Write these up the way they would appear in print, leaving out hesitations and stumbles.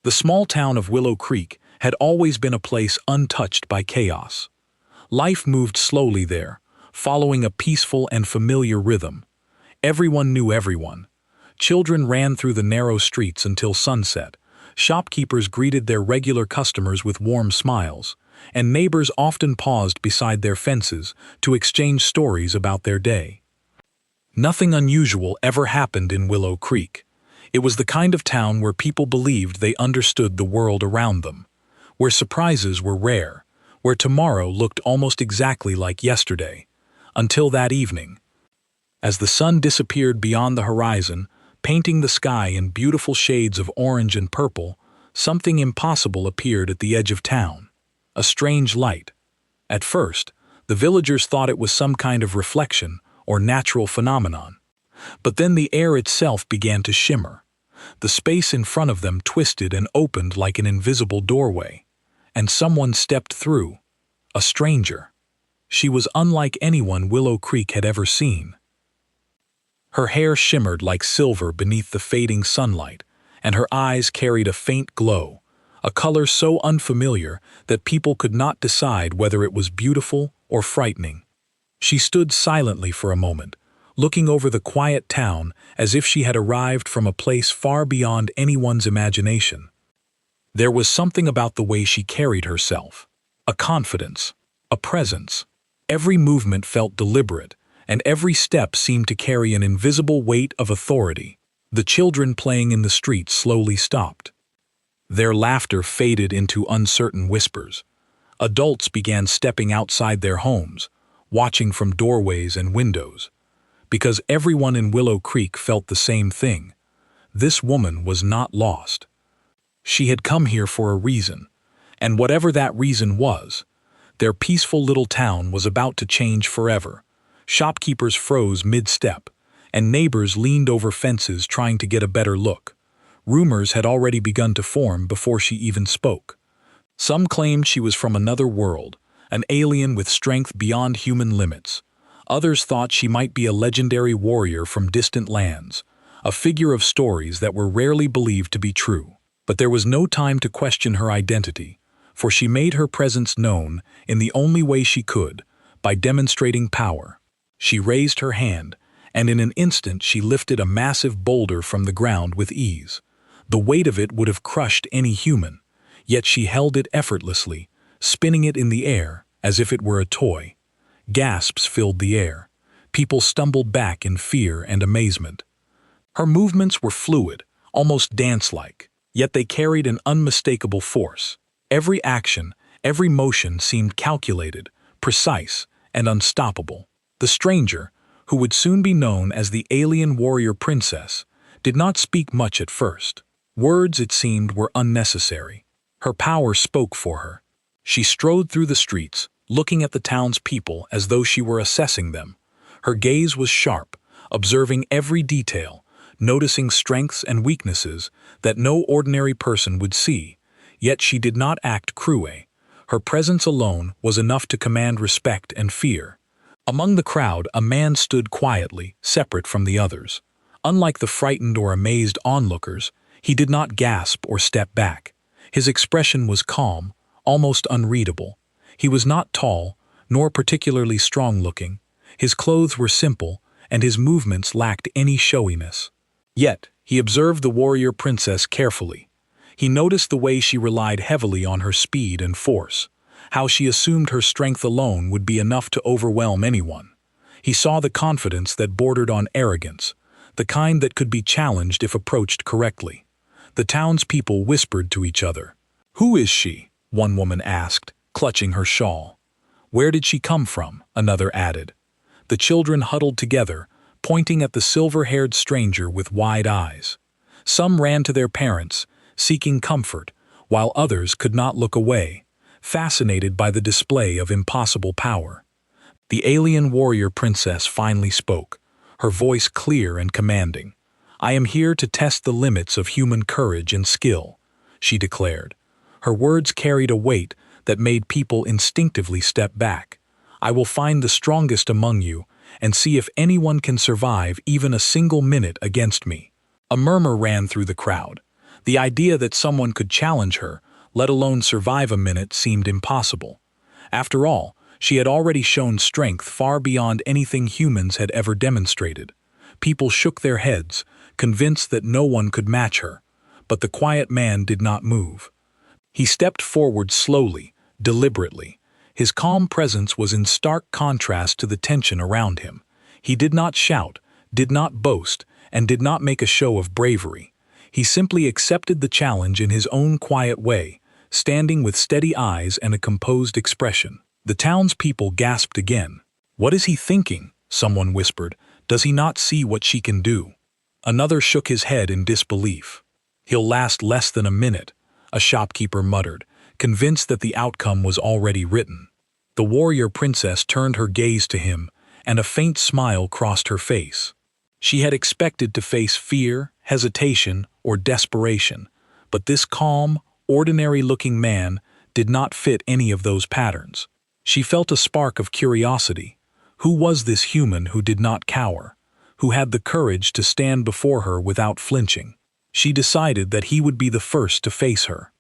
The small town of Willow Creek had always been a place untouched by chaos. Life moved slowly there, following a peaceful and familiar rhythm. Everyone knew everyone. Children ran through the narrow streets until sunset. Shopkeepers greeted their regular customers with warm smiles, and neighbors often paused beside their fences to exchange stories about their day. Nothing unusual ever happened in Willow Creek. It was the kind of town where people believed they understood the world around them, where surprises were rare, where tomorrow looked almost exactly like yesterday, until that evening. As the sun disappeared beyond the horizon, painting the sky in beautiful shades of orange and purple, something impossible appeared at the edge of town. A strange light. At first, the villagers thought it was some kind of reflection or natural phenomenon. But then the air itself began to shimmer. The space in front of them twisted and opened like an invisible doorway, and someone stepped through. A stranger. She was unlike anyone Willow Creek had ever seen. Her hair shimmered like silver beneath the fading sunlight, and her eyes carried a faint glow, a color so unfamiliar that people could not decide whether it was beautiful or frightening. She stood silently for a moment, looking over the quiet town as if she had arrived from a place far beyond anyone's imagination. There was something about the way she carried herself, a confidence, a presence. Every movement felt deliberate, and every step seemed to carry an invisible weight of authority. The children playing in the street slowly stopped. Their laughter faded into uncertain whispers. Adults began stepping outside their homes, watching from doorways and windows. Because everyone in Willow Creek felt the same thing. This woman was not lost. She had come here for a reason, and whatever that reason was, their peaceful little town was about to change forever. Shopkeepers froze mid-step, and neighbors leaned over fences trying to get a better look. Rumors had already begun to form before she even spoke. Some claimed she was from another world, an alien with strength beyond human limits. Others thought she might be a legendary warrior from distant lands, a figure of stories that were rarely believed to be true. But there was no time to question her identity, for she made her presence known in the only way she could, by demonstrating power. She raised her hand, and in an instant she lifted a massive boulder from the ground with ease. The weight of it would have crushed any human, yet she held it effortlessly, spinning it in the air as if it were a toy. Gasps filled the air. People stumbled back in fear and amazement. Her movements were fluid, almost dance-like, yet they carried an unmistakable force. Every action, every motion seemed calculated, precise, and unstoppable. The stranger, who would soon be known as the alien warrior princess, did not speak much at first. Words, it seemed, were unnecessary. Her power spoke for her. She strode through the streets, looking at the town's people as though she were assessing them. Her gaze was sharp, observing every detail, noticing strengths and weaknesses that no ordinary person would see. Yet she did not act cruel. Her presence alone was enough to command respect and fear. Among the crowd, a man stood quietly, separate from the others. Unlike the frightened or amazed onlookers, he did not gasp or step back. His expression was calm, almost unreadable. He was not tall, nor particularly strong-looking. His clothes were simple, and his movements lacked any showiness. Yet, he observed the warrior princess carefully. He noticed the way she relied heavily on her speed and force, how she assumed her strength alone would be enough to overwhelm anyone. He saw the confidence that bordered on arrogance, the kind that could be challenged if approached correctly. The townspeople whispered to each other. "Who is she?" one woman asked, clutching her shawl. "Where did she come from?" another added. The children huddled together, pointing at the silver-haired stranger with wide eyes. Some ran to their parents, seeking comfort, while others could not look away, fascinated by the display of impossible power. The alien warrior princess finally spoke, her voice clear and commanding. "I am here to test the limits of human courage and skill," she declared. Her words carried a weight that made people instinctively step back. "I will find the strongest among you and see if anyone can survive even a single minute against me." A murmur ran through the crowd. The idea that someone could challenge her, let alone survive a minute, seemed impossible. After all, she had already shown strength far beyond anything humans had ever demonstrated. People shook their heads, convinced that no one could match her. But the quiet man did not move. He stepped forward slowly, deliberately. His calm presence was in stark contrast to the tension around him. He did not shout, did not boast, and did not make a show of bravery. He simply accepted the challenge in his own quiet way, standing with steady eyes and a composed expression. The townspeople gasped again. "What is he thinking?" someone whispered. "Does he not see what she can do?" Another shook his head in disbelief. "He'll last less than a minute," a shopkeeper muttered, convinced that the outcome was already written. The warrior princess turned her gaze to him, and a faint smile crossed her face. She had expected to face fear, hesitation, or desperation, but this calm, ordinary-looking man did not fit any of those patterns. She felt a spark of curiosity. Who was this human who did not cower, who had the courage to stand before her without flinching? She decided that he would be the first to face her.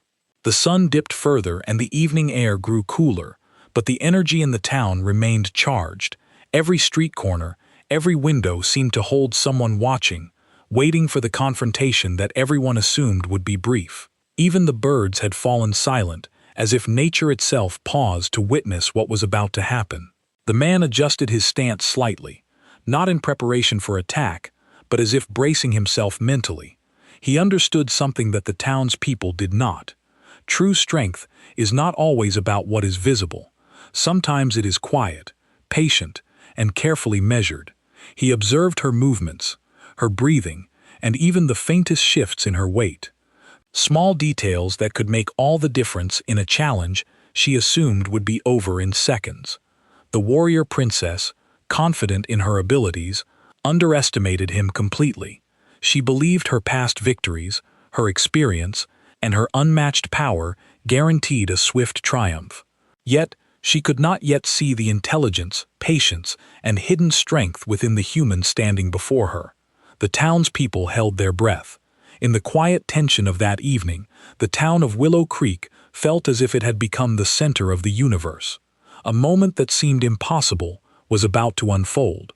The sun dipped further and the evening air grew cooler, but the energy in the town remained charged. Every street corner, every window seemed to hold someone watching, waiting for the confrontation that everyone assumed would be brief. Even the birds had fallen silent, as if nature itself paused to witness what was about to happen. The man adjusted his stance slightly, not in preparation for attack, but as if bracing himself mentally. He understood something that the townspeople did not. True strength is not always about what is visible. Sometimes it is quiet, patient, and carefully measured. He observed her movements, her breathing, and even the faintest shifts in her weight. Small details that could make all the difference in a challenge she assumed would be over in seconds. The warrior princess, confident in her abilities, underestimated him completely. She believed her past victories, her experience, and her unmatched power guaranteed a swift triumph. Yet, she could not yet see the intelligence, patience, and hidden strength within the human standing before her. The townspeople held their breath. In the quiet tension of that evening, the town of Willow Creek felt as if it had become the center of the universe. A moment that seemed impossible was about to unfold.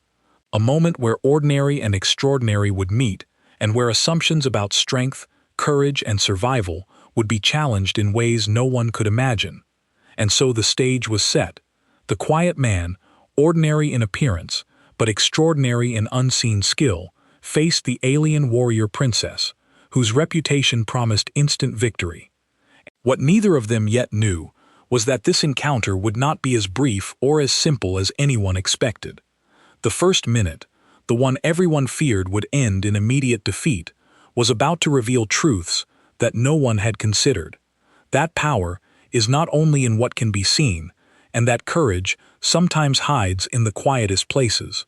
A moment where ordinary and extraordinary would meet, and where assumptions about strength, courage, and survival would be challenged in ways no one could imagine. And so the stage was set. The quiet man, ordinary in appearance, but extraordinary in unseen skill, faced the alien warrior princess, whose reputation promised instant victory. What neither of them yet knew was that this encounter would not be as brief or as simple as anyone expected. The first minute, the one everyone feared would end in immediate defeat, was about to reveal truths that no one had considered. That power is not only in what can be seen, and that courage sometimes hides in the quietest places.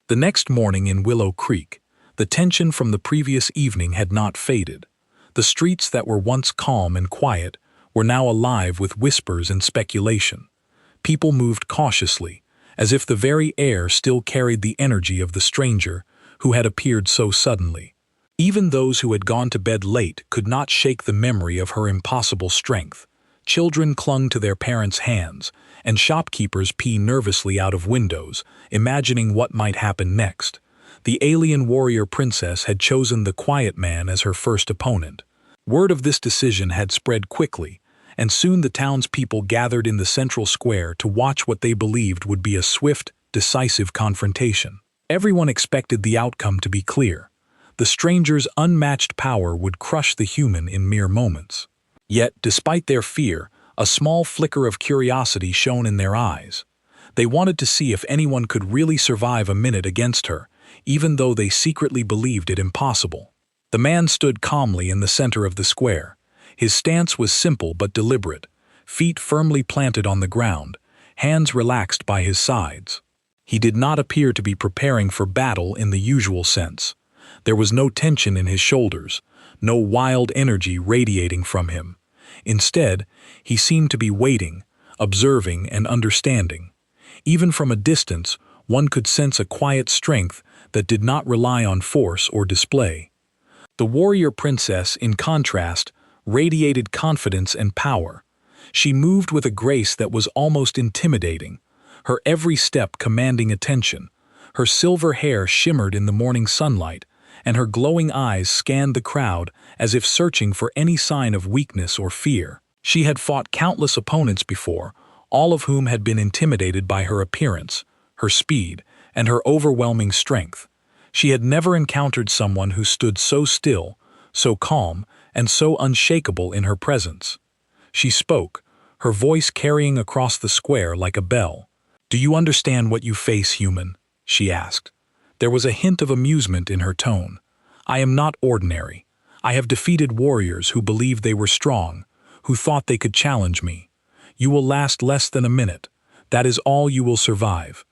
The next morning in Willow Creek, the tension from the previous evening had not faded. The streets that were once calm and quiet were now alive with whispers and speculation. People moved cautiously, as if the very air still carried the energy of the stranger who had appeared so suddenly. Even those who had gone to bed late could not shake the memory of her impossible strength. Children clung to their parents' hands, and shopkeepers peeked nervously out of windows, imagining what might happen next. The alien warrior princess had chosen the quiet man as her first opponent. Word of this decision had spread quickly, and soon the townspeople gathered in the central square to watch what they believed would be a swift, decisive confrontation. Everyone expected the outcome to be clear. The stranger's unmatched power would crush the human in mere moments. Yet, despite their fear, a small flicker of curiosity shone in their eyes. They wanted to see if anyone could really survive a minute against her, even though they secretly believed it impossible. The man stood calmly in the center of the square. His stance was simple but deliberate, feet firmly planted on the ground, hands relaxed by his sides. He did not appear to be preparing for battle in the usual sense. There was no tension in his shoulders, no wild energy radiating from him. Instead, he seemed to be waiting, observing, and understanding. Even from a distance, one could sense a quiet strength that did not rely on force or display. The warrior princess, in contrast, radiated confidence and power. She moved with a grace that was almost intimidating, her every step commanding attention. Her silver hair shimmered in the morning sunlight, and her glowing eyes scanned the crowd as if searching for any sign of weakness or fear. She had fought countless opponents before, all of whom had been intimidated by her appearance, her speed, and her overwhelming strength. She had never encountered someone who stood so still, so calm, and so unshakable in her presence. She spoke, her voice carrying across the square like a bell. "Do you understand what you face, human?" she asked. There was a hint of amusement in her tone. "I am not ordinary. I have defeated warriors who believed they were strong, who thought they could challenge me. You will last less than a minute. That is all you will survive."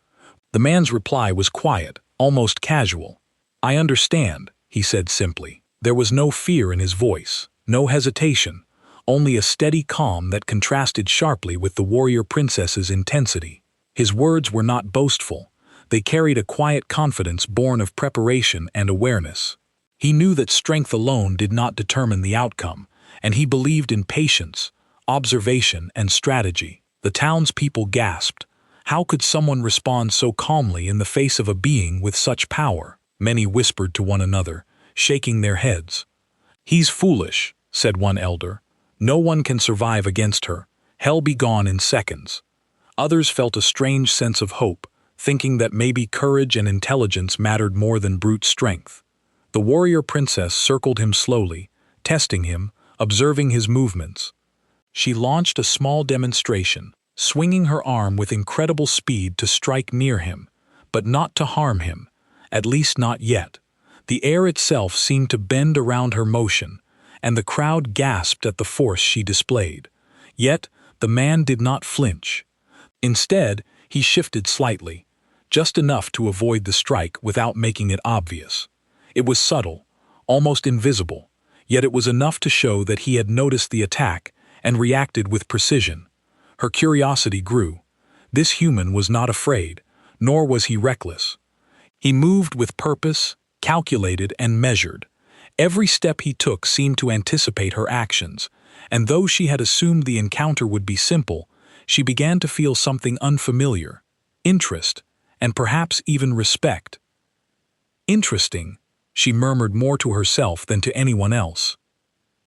The man's reply was quiet, almost casual. "I understand," he said simply. There was no fear in his voice, no hesitation, only a steady calm that contrasted sharply with the warrior princess's intensity. His words were not boastful. They carried a quiet confidence born of preparation and awareness. He knew that strength alone did not determine the outcome, and he believed in patience, observation, and strategy. The townspeople gasped. How could someone respond so calmly in the face of a being with such power? Many whispered to one another, shaking their heads. "He's foolish," said one elder. "No one can survive against her. Hell be gone in seconds." Others felt a strange sense of hope, thinking that maybe courage and intelligence mattered more than brute strength. The warrior princess circled him slowly, testing him, observing his movements. She launched a small demonstration, swinging her arm with incredible speed to strike near him, but not to harm him, at least not yet. The air itself seemed to bend around her motion, and the crowd gasped at the force she displayed. Yet, the man did not flinch. Instead, he shifted slightly, just enough to avoid the strike without making it obvious. It was subtle, almost invisible, yet it was enough to show that he had noticed the attack and reacted with precision. Her curiosity grew. This human was not afraid, nor was he reckless. He moved with purpose, calculated and measured. Every step he took seemed to anticipate her actions, and though she had assumed the encounter would be simple, she began to feel something unfamiliar, interest, and perhaps even respect. "Interesting," she murmured more to herself than to anyone else.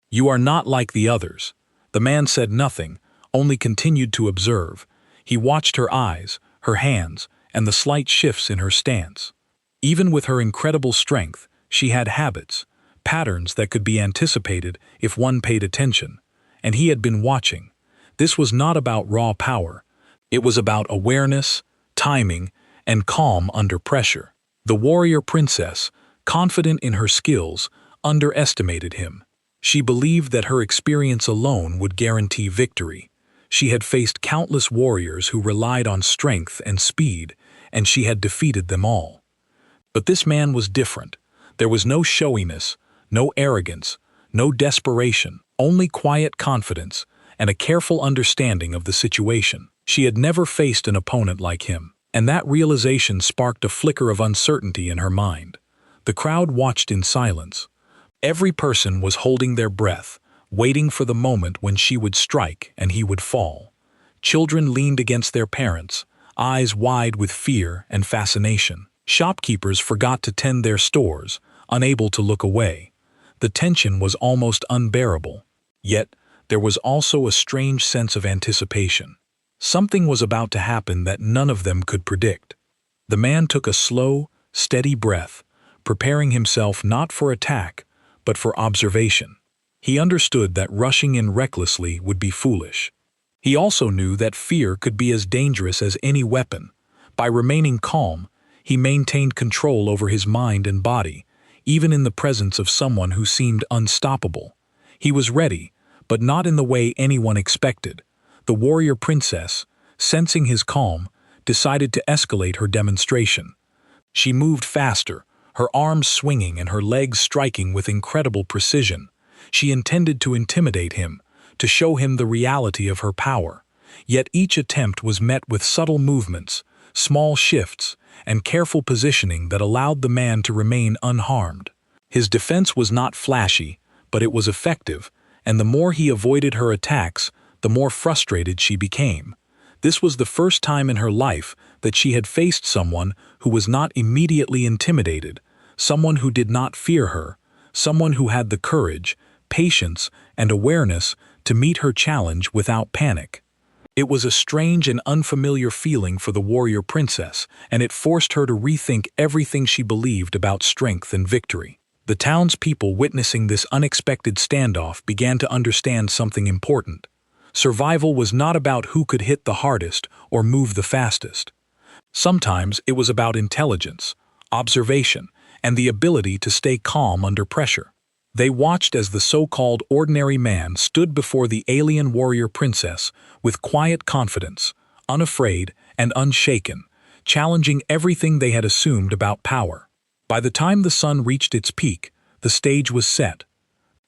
"You are not like the others." The man said nothing, only continued to observe. He watched her eyes, her hands, and the slight shifts in her stance. Even with her incredible strength, she had habits, patterns that could be anticipated if one paid attention, and he had been watching. This was not about raw power. It was about awareness, timing, and calm under pressure. The warrior princess, confident in her skills, underestimated him. She believed that her experience alone would guarantee victory. She had faced countless warriors who relied on strength and speed, and she had defeated them all. But this man was different. There was no showiness, no arrogance, no desperation, only quiet confidence and a careful understanding of the situation. She had never faced an opponent like him, and that realization sparked a flicker of uncertainty in her mind. The crowd watched in silence. Every person was holding their breath, waiting for the moment when she would strike and he would fall. Children leaned against their parents, eyes wide with fear and fascination. Shopkeepers forgot to tend their stores, unable to look away. The tension was almost unbearable. Yet, there was also a strange sense of anticipation. Something was about to happen that none of them could predict. The man took a slow, steady breath, preparing himself not for attack, but for observation. He understood that rushing in recklessly would be foolish. He also knew that fear could be as dangerous as any weapon. By remaining calm, he maintained control over his mind and body, even in the presence of someone who seemed unstoppable. He was ready, but not in the way anyone expected. The warrior princess, sensing his calm, decided to escalate her demonstration. She moved faster, her arms swinging and her legs striking with incredible precision. She intended to intimidate him, to show him the reality of her power. Yet each attempt was met with subtle movements, small shifts, and careful positioning that allowed the man to remain unharmed. His defense was not flashy, but it was effective, and the more he avoided her attacks, the more frustrated she became. This was the first time in her life that she had faced someone who was not immediately intimidated, someone who did not fear her, someone who had the courage, patience, and awareness to meet her challenge without panic. It was a strange and unfamiliar feeling for the warrior princess, and it forced her to rethink everything she believed about strength and victory. The townspeople witnessing this unexpected standoff began to understand something important. Survival was not about who could hit the hardest or move the fastest. Sometimes it was about intelligence, observation, and the ability to stay calm under pressure. They watched as the so-called ordinary man stood before the alien warrior princess with quiet confidence, unafraid and unshaken, challenging everything they had assumed about power. By the time the sun reached its peak, the stage was set.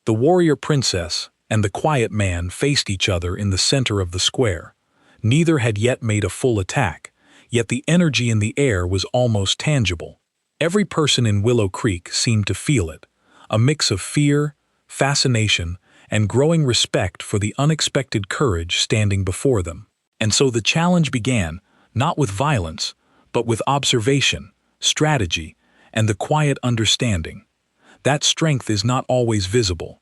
The warrior princess and the quiet man faced each other in the center of the square. Neither had yet made a full attack, yet the energy in the air was almost tangible. Every person in Willow Creek seemed to feel it, a mix of fear, fascination, and growing respect for the unexpected courage standing before them. And so the challenge began, not with violence, but with observation, strategy, and the quiet understanding. That strength is not always visible.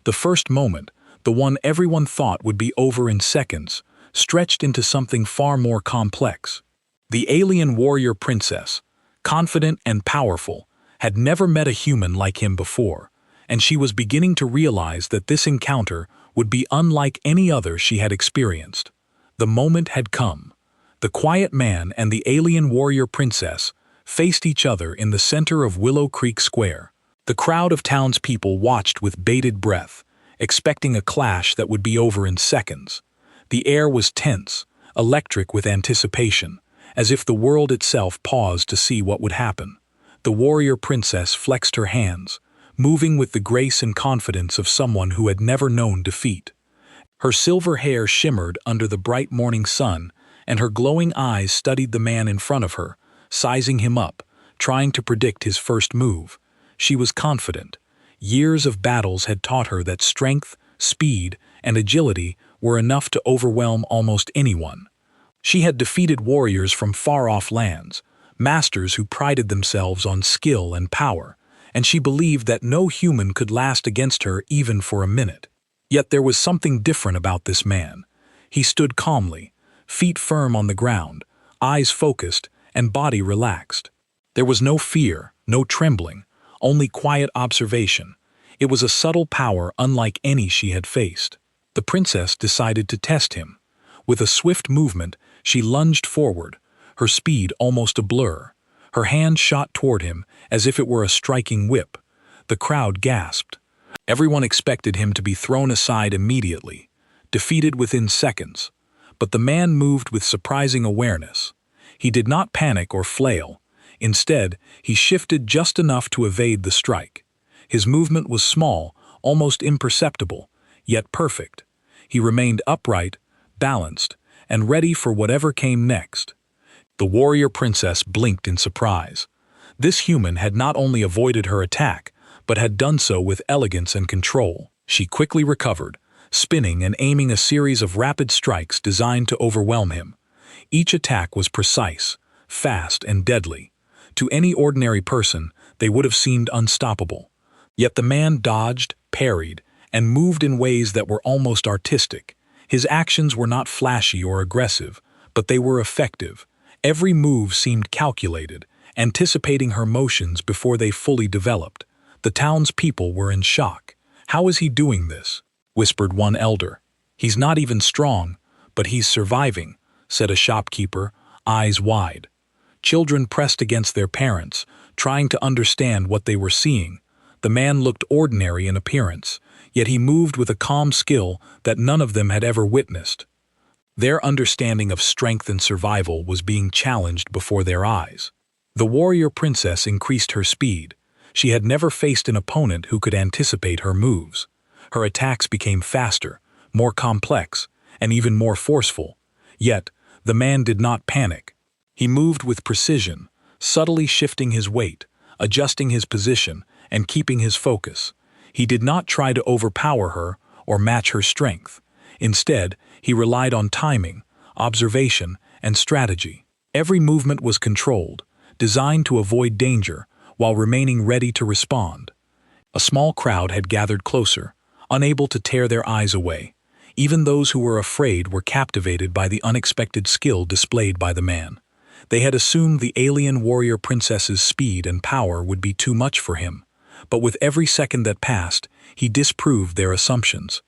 The first moment, the one everyone thought would be over in seconds, stretched into something far more complex. The alien warrior princess, confident and powerful, had never met a human like him before, and she was beginning to realize that this encounter would be unlike any other she had experienced. The moment had come. The quiet man and the alien warrior princess faced each other in the center of Willow Creek Square. The crowd of townspeople watched with bated breath, expecting a clash that would be over in seconds. The air was tense, electric with anticipation, as if the world itself paused to see what would happen. The warrior princess flexed her hands, moving with the grace and confidence of someone who had never known defeat. Her silver hair shimmered under the bright morning sun, and her glowing eyes studied the man in front of her, sizing him up, trying to predict his first move. She was confident. Years of battles had taught her that strength, speed, and agility were enough to overwhelm almost anyone. She had defeated warriors from far-off lands, masters who prided themselves on skill and power, and she believed that no human could last against her even for a minute. Yet there was something different about this man. He stood calmly, feet firm on the ground, eyes focused, and body relaxed. There was no fear, no trembling, only quiet observation. It was a subtle power unlike any she had faced. The princess decided to test him. With a swift movement, she lunged forward, her speed almost a blur. Her hand shot toward him as if it were a striking whip. The crowd gasped. Everyone expected him to be thrown aside immediately, defeated within seconds. But the man moved with surprising awareness. He did not panic or flail. Instead, he shifted just enough to evade the strike. His movement was small, almost imperceptible, yet perfect. He remained upright, balanced, and ready for whatever came next. The warrior princess blinked in surprise. This human had not only avoided her attack, but had done so with elegance and control. She quickly recovered, spinning and aiming a series of rapid strikes designed to overwhelm him. Each attack was precise, fast, and deadly. To any ordinary person, they would have seemed unstoppable. Yet the man dodged, parried, and moved in ways that were almost artistic. His actions were not flashy or aggressive, but they were effective. Every move seemed calculated, anticipating her motions before they fully developed. The townspeople were in shock. "How is he doing this?" whispered one elder. "He's not even strong, but he's surviving," said a shopkeeper, eyes wide. Children pressed against their parents, trying to understand what they were seeing. The man looked ordinary in appearance, yet he moved with a calm skill that none of them had ever witnessed. Their understanding of strength and survival was being challenged before their eyes. The warrior princess increased her speed. She had never faced an opponent who could anticipate her moves. Her attacks became faster, more complex, and even more forceful. Yet, the man did not panic. He moved with precision, subtly shifting his weight, adjusting his position, and keeping his focus. He did not try to overpower her or match her strength. Instead, he relied on timing, observation, and strategy. Every movement was controlled, designed to avoid danger while remaining ready to respond. A small crowd had gathered closer, unable to tear their eyes away. Even those who were afraid were captivated by the unexpected skill displayed by the man. They had assumed the alien warrior princess's speed and power would be too much for him, but with every second that passed, he disproved their assumptions.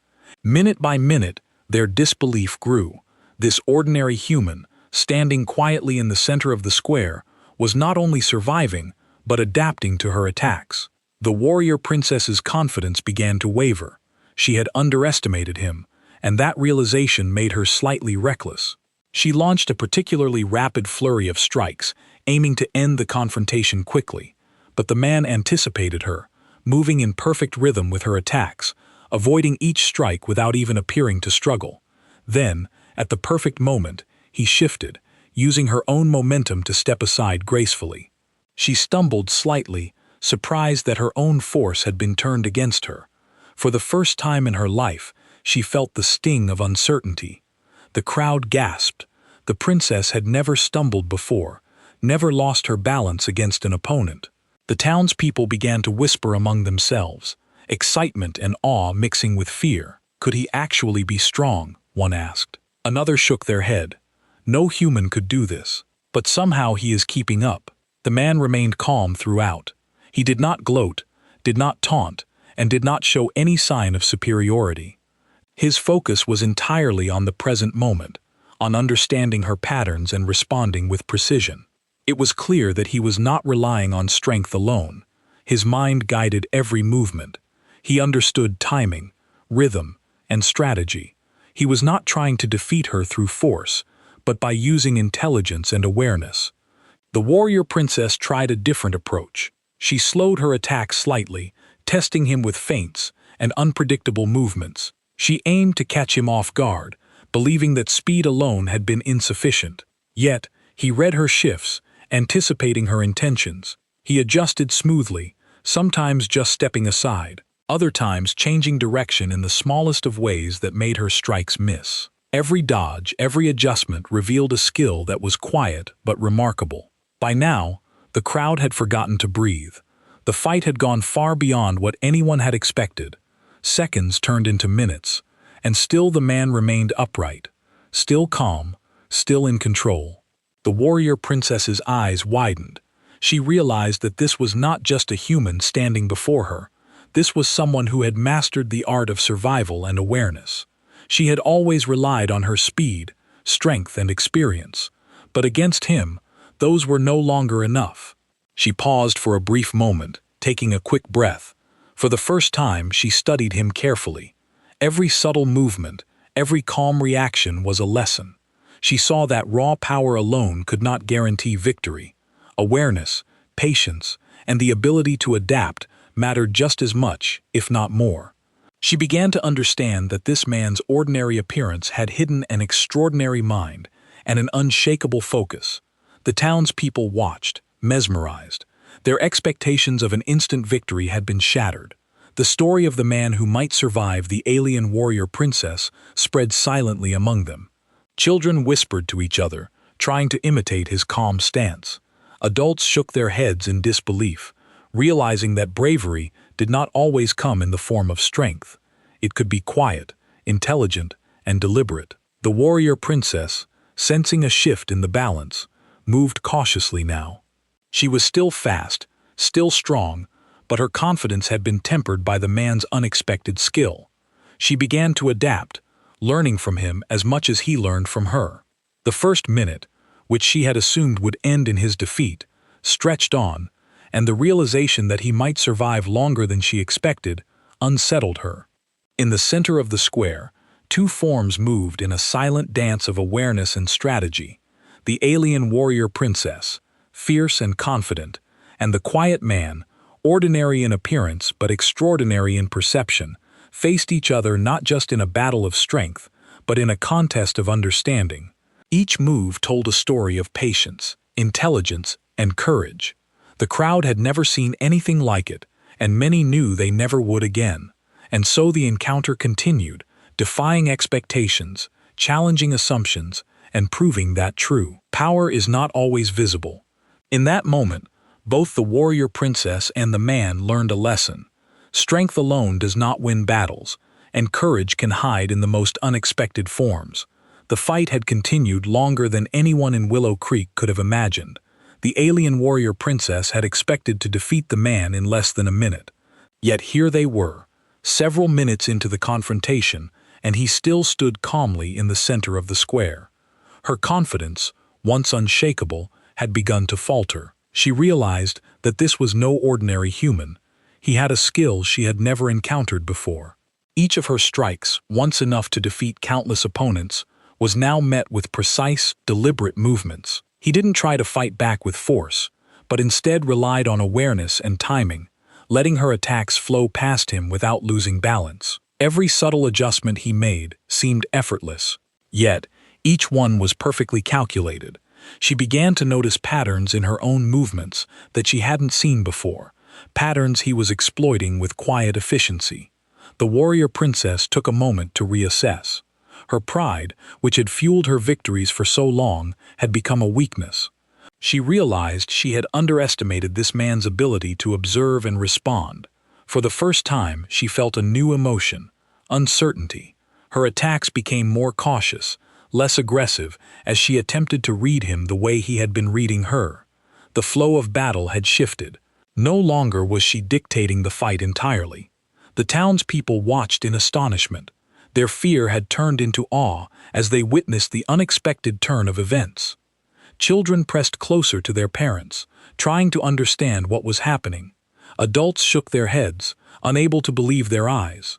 Minute by minute, their disbelief grew. This ordinary human, standing quietly in the center of the square, was not only surviving, but adapting to her attacks. The warrior princess's confidence began to waver. She had underestimated him, and that realization made her slightly reckless. She launched a particularly rapid flurry of strikes, aiming to end the confrontation quickly. But the man anticipated her, moving in perfect rhythm with her attacks, avoiding each strike without even appearing to struggle. Then, at the perfect moment, he shifted, using her own momentum to step aside gracefully. She stumbled slightly, surprised that her own force had been turned against her. For the first time in her life, she felt the sting of uncertainty. The crowd gasped. The princess had never stumbled before, never lost her balance against an opponent. The townspeople began to whisper among themselves, excitement and awe mixing with fear. Could he actually be strong? One asked. Another shook their head. No human could do this, but somehow he is keeping up. The man remained calm throughout. He did not gloat, did not taunt, and did not show any sign of superiority. His focus was entirely on the present moment, on understanding her patterns and responding with precision. It was clear that he was not relying on strength alone. His mind guided every movement. He understood timing, rhythm, and strategy. He was not trying to defeat her through force, but by using intelligence and awareness. The warrior princess tried a different approach. She slowed her attack slightly, testing him with feints and unpredictable movements. She aimed to catch him off guard, believing that speed alone had been insufficient. Yet, he read her shifts, anticipating her intentions. He adjusted smoothly, sometimes just stepping aside, other times changing direction in the smallest of ways that made her strikes miss. Every dodge, every adjustment revealed a skill that was quiet but remarkable. By now, the crowd had forgotten to breathe. The fight had gone far beyond what anyone had expected. Seconds turned into minutes, and still the man remained upright, still calm, still in control. The warrior princess's eyes widened. She realized that this was not just a human standing before her. This was someone who had mastered the art of survival and awareness. She had always relied on her speed, strength, and experience, but against him, those were no longer enough. She paused for a brief moment, taking a quick breath. For the first time, she studied him carefully. Every subtle movement, every calm reaction was a lesson. She saw that raw power alone could not guarantee victory. Awareness, patience, and the ability to adapt mattered just as much, if not more. She began to understand that this man's ordinary appearance had hidden an extraordinary mind and an unshakable focus. The townspeople watched, mesmerized. Their expectations of an instant victory had been shattered. The story of the man who might survive the alien warrior princess spread silently among them. Children whispered to each other, trying to imitate his calm stance. Adults shook their heads in disbelief, realizing that bravery did not always come in the form of strength. It could be quiet, intelligent, and deliberate. The warrior princess, sensing a shift in the balance, moved cautiously now. She was still fast, still strong, but her confidence had been tempered by the man's unexpected skill. She began to adapt, learning from him as much as he learned from her. The first minute, which she had assumed would end in his defeat, stretched on, and the realization that he might survive longer than she expected unsettled her. In the center of the square, two forms moved in a silent dance of awareness and strategy. The alien warrior princess, fierce and confident, and the quiet man, ordinary in appearance but extraordinary in perception, faced each other not just in a battle of strength, but in a contest of understanding. Each move told a story of patience, intelligence, and courage. The crowd had never seen anything like it, and many knew they never would again. And so the encounter continued, defying expectations, challenging assumptions, and proving that true power is not always visible. In that moment, both the warrior princess and the man learned a lesson. Strength alone does not win battles, and courage can hide in the most unexpected forms. The fight had continued longer than anyone in Willow Creek could have imagined. The alien warrior princess had expected to defeat the man in less than a minute. Yet here they were, several minutes into the confrontation, and he still stood calmly in the center of the square. Her confidence, once unshakable, had begun to falter. She realized that this was no ordinary human. He had a skill she had never encountered before. Each of her strikes, once enough to defeat countless opponents, was now met with precise, deliberate movements. He didn't try to fight back with force, but instead relied on awareness and timing, letting her attacks flow past him without losing balance. Every subtle adjustment he made seemed effortless, yet each one was perfectly calculated. She began to notice patterns in her own movements that she hadn't seen before, patterns he was exploiting with quiet efficiency. The warrior princess took a moment to reassess. Her pride, which had fueled her victories for so long, had become a weakness. She realized she had underestimated this man's ability to observe and respond. For the first time, she felt a new emotion, uncertainty. Her attacks became more cautious, less aggressive, as she attempted to read him the way he had been reading her. The flow of battle had shifted. No longer was she dictating the fight entirely. The townspeople watched in astonishment. Their fear had turned into awe as they witnessed the unexpected turn of events. Children pressed closer to their parents, trying to understand what was happening. Adults shook their heads, unable to believe their eyes.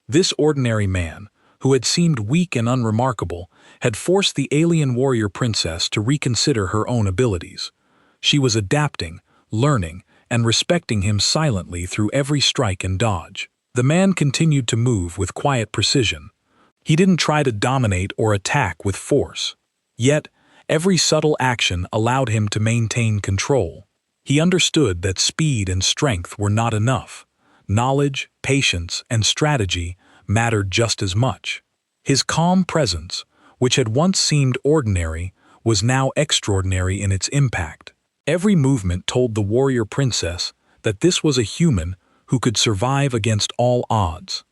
This ordinary man, who had seemed weak and unremarkable, had forced the alien warrior princess to reconsider her own abilities. She was adapting, learning, and respecting him silently through every strike and dodge. The man continued to move with quiet precision. He didn't try to dominate or attack with force. Yet, every subtle action allowed him to maintain control. He understood that speed and strength were not enough. Knowledge, patience, and strategy mattered just as much. His calm presence, which had once seemed ordinary, was now extraordinary in its impact. Every movement told the warrior princess that this was a human who could survive against all odds.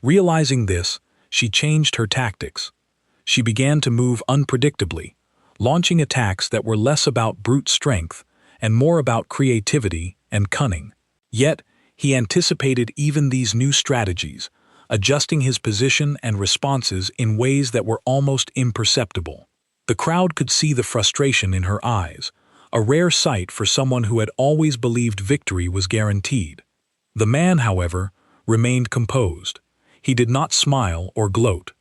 Realizing this, she changed her tactics. She began to move unpredictably, launching attacks that were less about brute strength and more about creativity and cunning. Yet, he anticipated even these new strategies, adjusting his position and responses in ways that were almost imperceptible. The crowd could see the frustration in her eyes, a rare sight for someone who had always believed victory was guaranteed. The man, however, remained composed. He did not smile or gloat.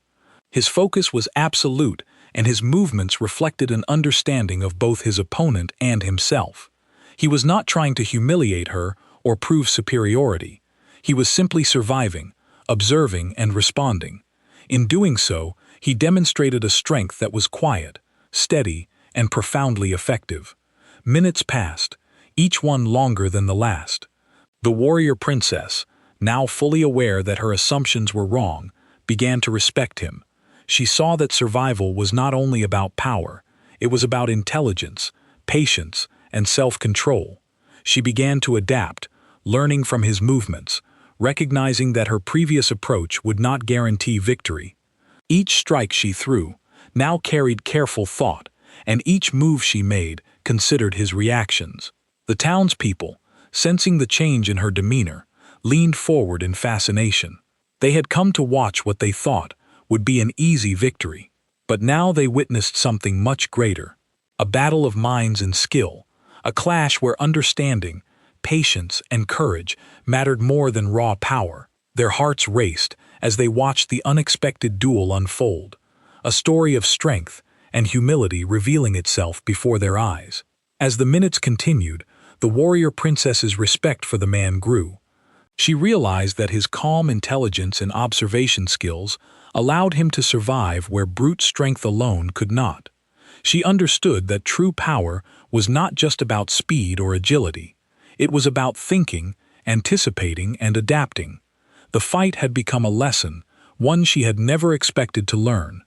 His focus was absolute, and his movements reflected an understanding of both his opponent and himself. He was not trying to humiliate her or prove superiority. He was simply surviving, observing, and responding. In doing so, he demonstrated a strength that was quiet, steady, and profoundly effective. Minutes passed, each one longer than the last. The warrior princess, now fully aware that her assumptions were wrong, began to respect him. She saw that survival was not only about power, it was about intelligence, patience, and self-control. She began to adapt, learning from his movements, recognizing that her previous approach would not guarantee victory. Each strike she threw now carried careful thought, and each move she made considered his reactions. The townspeople, sensing the change in her demeanor, leaned forward in fascination. They had come to watch what they thought would be an easy victory. But now they witnessed something much greater. A battle of minds and skill, a clash where understanding, patience, and courage mattered more than raw power. Their hearts raced as they watched the unexpected duel unfold, a story of strength and humility revealing itself before their eyes. As the minutes continued, the warrior princess's respect for the man grew. She realized that his calm intelligence and observation skills allowed him to survive where brute strength alone could not. She understood that true power was not just about speed or agility. It was about thinking anticipating and adapting. The fight had become a lesson, one she had never expected to learn.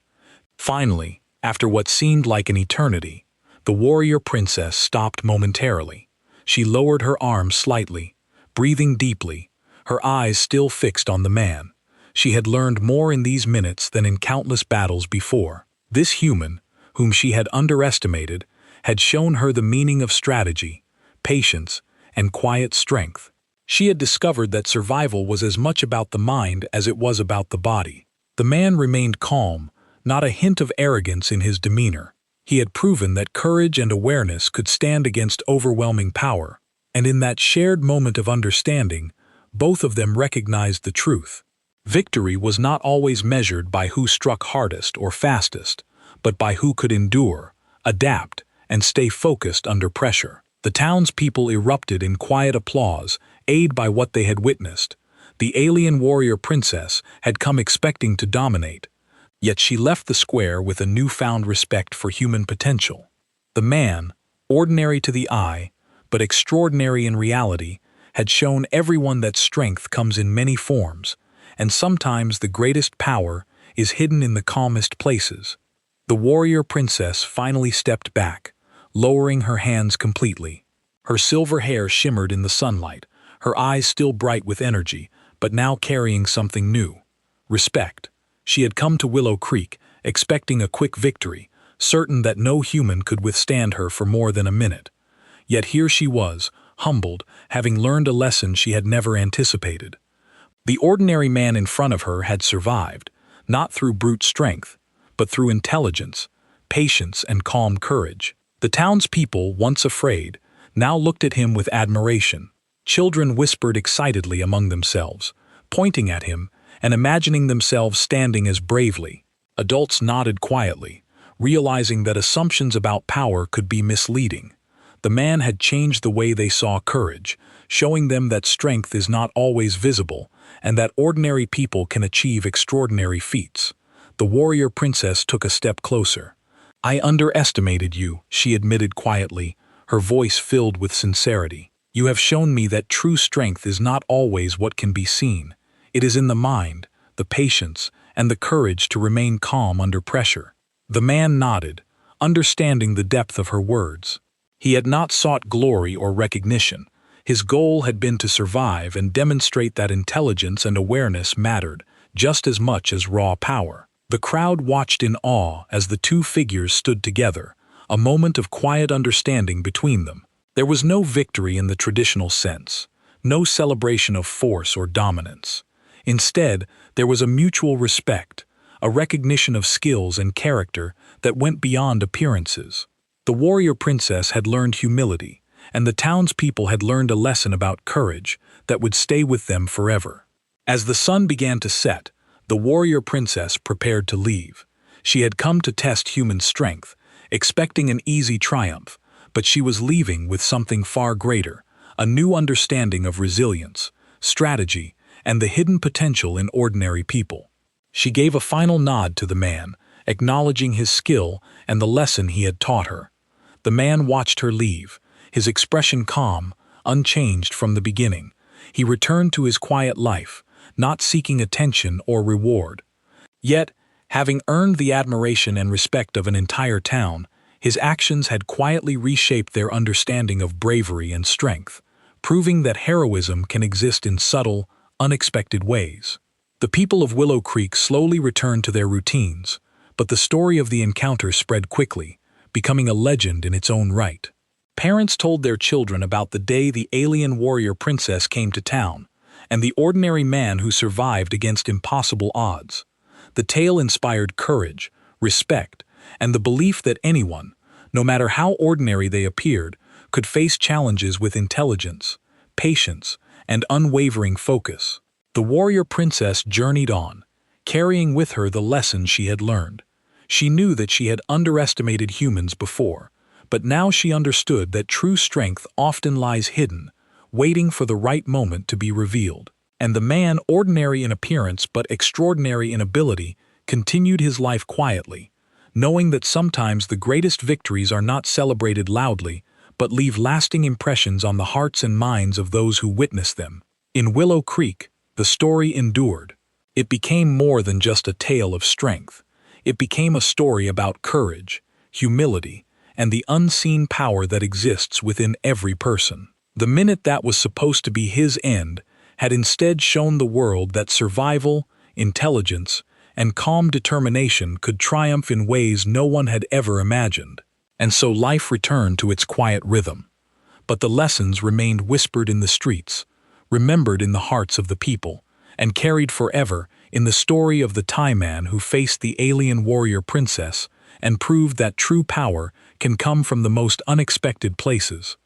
Finally, after what seemed like an eternity, the warrior princess stopped momentarily. She lowered her arms slightly, breathing deeply, her eyes still fixed on the man. She had learned more in these minutes than in countless battles before. This human, whom she had underestimated, had shown her the meaning of strategy, patience, and quiet strength. She had discovered that survival was as much about the mind as it was about the body. The man remained calm, not a hint of arrogance in his demeanor. He had proven that courage and awareness could stand against overwhelming power, and in that shared moment of understanding, both of them recognized the truth. Victory was not always measured by who struck hardest or fastest, but by who could endure, adapt, and stay focused under pressure. The townspeople erupted in quiet applause, aided by what they had witnessed. The alien warrior princess had come expecting to dominate, yet she left the square with a newfound respect for human potential. The man, ordinary to the eye, but extraordinary in reality, had shown everyone that strength comes in many forms, and sometimes the greatest power is hidden in the calmest places. The warrior princess finally stepped back, lowering her hands completely. Her silver hair shimmered in the sunlight, her eyes still bright with energy, but now carrying something new: respect. She had come to Willow Creek, expecting a quick victory, certain that no human could withstand her for more than a minute. Yet here she was, humbled, having learned a lesson she had never anticipated. The ordinary man in front of her had survived, not through brute strength, but through intelligence, patience, and calm courage. The townspeople, once afraid, now looked at him with admiration. Children whispered excitedly among themselves, pointing at him and imagining themselves standing as bravely. Adults nodded quietly, realizing that assumptions about power could be misleading. The man had changed the way they saw courage, showing them that strength is not always visible and that ordinary people can achieve extraordinary feats. The warrior princess took a step closer. "I underestimated you," she admitted quietly, her voice filled with sincerity. "You have shown me that true strength is not always what can be seen. It is in the mind, the patience, and the courage to remain calm under pressure." The man nodded, understanding the depth of her words. He had not sought glory or recognition. His goal had been to survive and demonstrate that intelligence and awareness mattered just as much as raw power. The crowd watched in awe as the two figures stood together, a moment of quiet understanding between them. There was no victory in the traditional sense, no celebration of force or dominance. Instead, there was a mutual respect, a recognition of skills and character that went beyond appearances. The warrior princess had learned humility, and the townspeople had learned a lesson about courage that would stay with them forever. As the sun began to set, the warrior princess prepared to leave. She had come to test human strength, expecting an easy triumph, but she was leaving with something far greater, a new understanding of resilience, strategy, and the hidden potential in ordinary people. She gave a final nod to the man, acknowledging his skill and the lesson he had taught her. The man watched her leave, his expression calm, unchanged from the beginning. He returned to his quiet life, not seeking attention or reward. Yet, having earned the admiration and respect of an entire town, his actions had quietly reshaped their understanding of bravery and strength, proving that heroism can exist in subtle, unexpected ways. The people of Willow Creek slowly returned to their routines, but the story of the encounter spread quickly, becoming a legend in its own right. Parents told their children about the day the alien warrior princess came to town, and the ordinary man who survived against impossible odds. The tale inspired courage, respect, and the belief that anyone, no matter how ordinary they appeared, could face challenges with intelligence, patience, and unwavering focus. The warrior princess journeyed on, carrying with her the lessons she had learned. She knew that she had underestimated humans before, but now she understood that true strength often lies hidden, waiting for the right moment to be revealed. And the man, ordinary in appearance but extraordinary in ability, continued his life quietly, knowing that sometimes the greatest victories are not celebrated loudly, but leave lasting impressions on the hearts and minds of those who witness them. In Willow Creek, the story endured. It became more than just a tale of strength. It became a story about courage, humility, and the unseen power that exists within every person. The minute that was supposed to be his end had instead shown the world that survival, intelligence, and calm determination could triumph in ways no one had ever imagined. And so life returned to its quiet rhythm. But the lessons remained whispered in the streets, remembered in the hearts of the people, and carried forever in the story of the Thai man who faced the alien warrior princess and proved that true power can come from the most unexpected places.